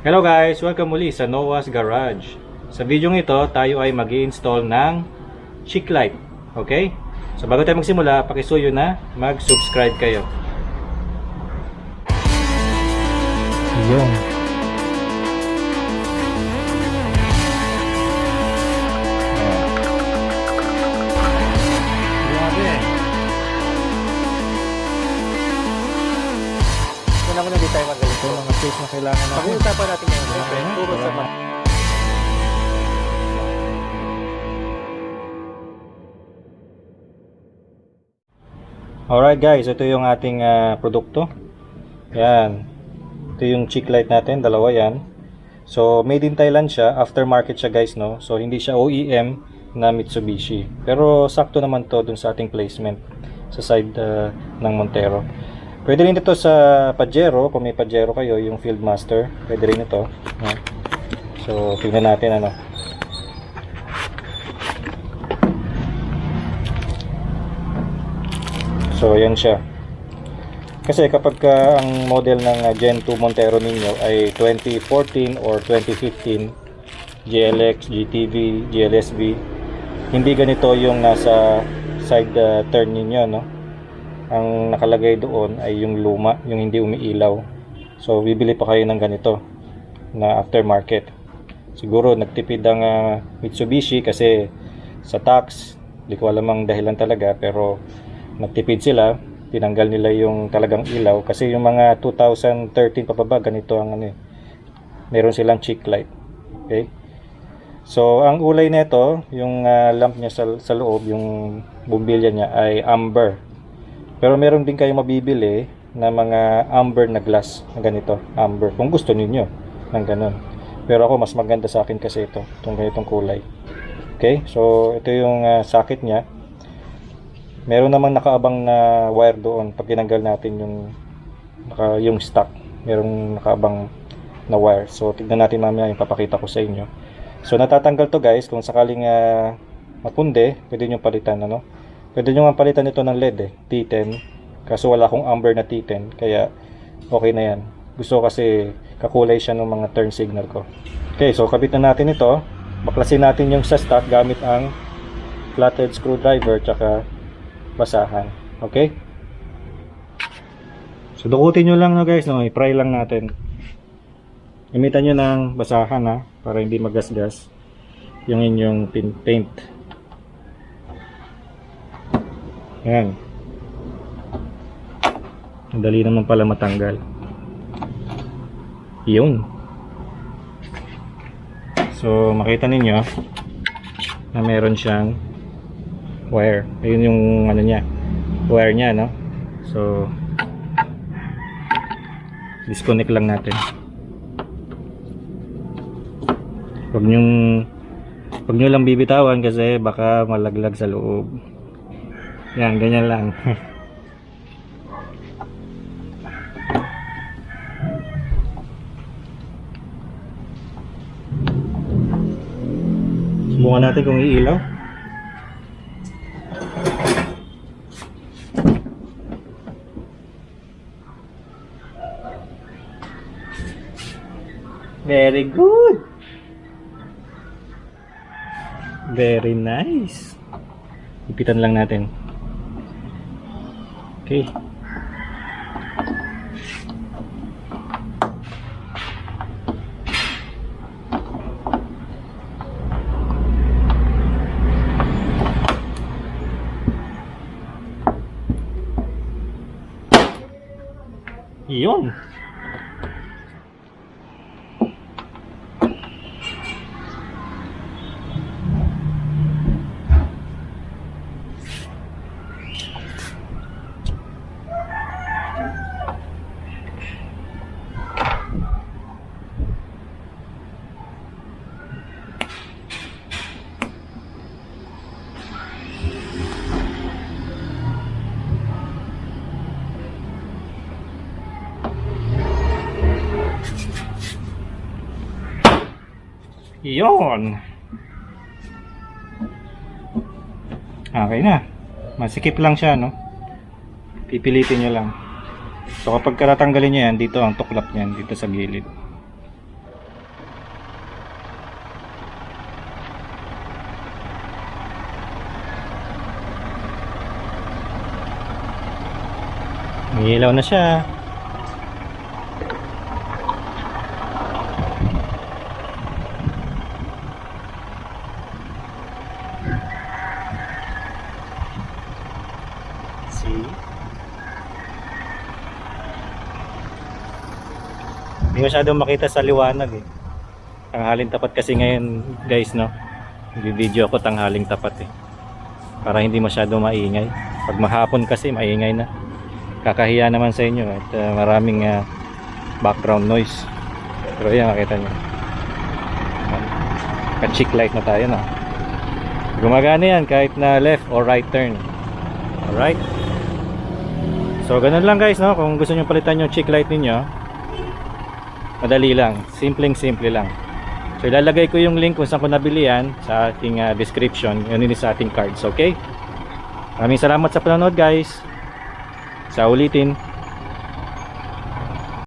Hello guys! Welcome muli sa Noah's Garage. Sa video ito, tayo ay mag-i-install ng cheek light. Okay? So bago tayo magsimula, pakisuyo na mag-subscribe kayo. Yun. Wala mo na di tayo magaling. Ito mga space na kailangan natin. Pag-uusapan natin ngayon. Siyempre, puro sa mga... Alright guys, ito yung ating produkto. Yan. Ito yung cheek light natin, dalawa yan. So, made in Thailand siya. Aftermarket siya guys, no? So, hindi siya OEM na Mitsubishi. Pero, sakto naman to dun sa ating placement sa side ng Montero. Pwede rin ito sa Pajero, kung may Pajero kayo, yung Fieldmaster, pwede rin ito. So, tingnan natin ano. So, yan siya. Kasi kapag ang model ng Gen 2 Montero ninyo ay 2014 or 2015, GLX, GTV, GLSV, hindi ganito yung nasa side turn ninyo, no? Ang nakalagay doon ay yung luma, yung hindi umiilaw. So bibili pa kayo ng ganito na aftermarket. Siguro nagtipid ang Mitsubishi kasi sa tax, hindi ko alam ang dahilan talaga, pero nagtipid sila, tinanggal nila yung talagang ilaw kasi yung mga 2013 pababa ganito ang ano, meron silang cheek light. Okay? So ang kulay nito, yung lamp niya sa loob, yung bumbilya niya ay amber. Pero meron din kayo mabibili na mga amber na glass na ganito, amber, kung gusto niyo ng ganun. Pero ako mas maganda sa akin kasi itong ganitong kulay. Okay, so ito yung socket niya. Meron namang nakaabang na wire doon pag tinanggal natin yung stock. Merong nakaabang na wire. So tignan natin mamaya, yung papakita ko sa inyo. So natatanggal to guys, kung sakaling mapunde, pwede nyo palitan ano. Pwede nyo nga palitan ito ng LED T10. Kaso wala akong amber na T10. Kaya okay na yan. Gusto kasi kakulay siya ng mga turn signal ko. Okay, so kabit na natin ito. Baklasin natin yung sa stock gamit ang flathead screwdriver tsaka basahan. Okay? So dukutin nyo lang no guys. No? I-pry lang natin. Gamitan nyo ng basahan ha. Para hindi magasgas yung inyong paint. Yan. Madali naman pala matanggal. Yun. So, makita ninyo na meron siyang wire. Ayun yung ano niya, wire niya, no? So, disconnect lang natin. Huwag nyo lang bibitawan kasi baka malaglag sa loob. Yan, ganyan lang. Subukan natin kung iilaw. Very good. Very nice. Ipitan lang natin. Okay. Iyon. Iyon. Okay na. Masikip lang siya, no? Pipilitin nyo lang. So kapag tatanggalin nyo yan, dito ang tuklap niyan, dito sa gilid. May ilaw na siya. See? Hindi masyadong makita sa liwanag eh. Tanghaling tapat kasi ngayon guys, no? Video ako tanghaling tapat eh. Para hindi masyado maingay. Pag mahapon kasi maingay na. Kakahiya naman sa inyo at maraming background noise. Pero yan, makita nyo. Ka-cheek light na tayo, no? Gumagana yan kahit na left or right turn. Alright? So ganun lang guys, no? Kung gusto nyo palitan yung cheek light ninyo, madali lang. Simple lang. So ilalagay ko yung link kung saan ko nabili yan sa ating description. Yun din sa ating cards, okay? Maraming salamat sa panonood guys. Sa ulitin.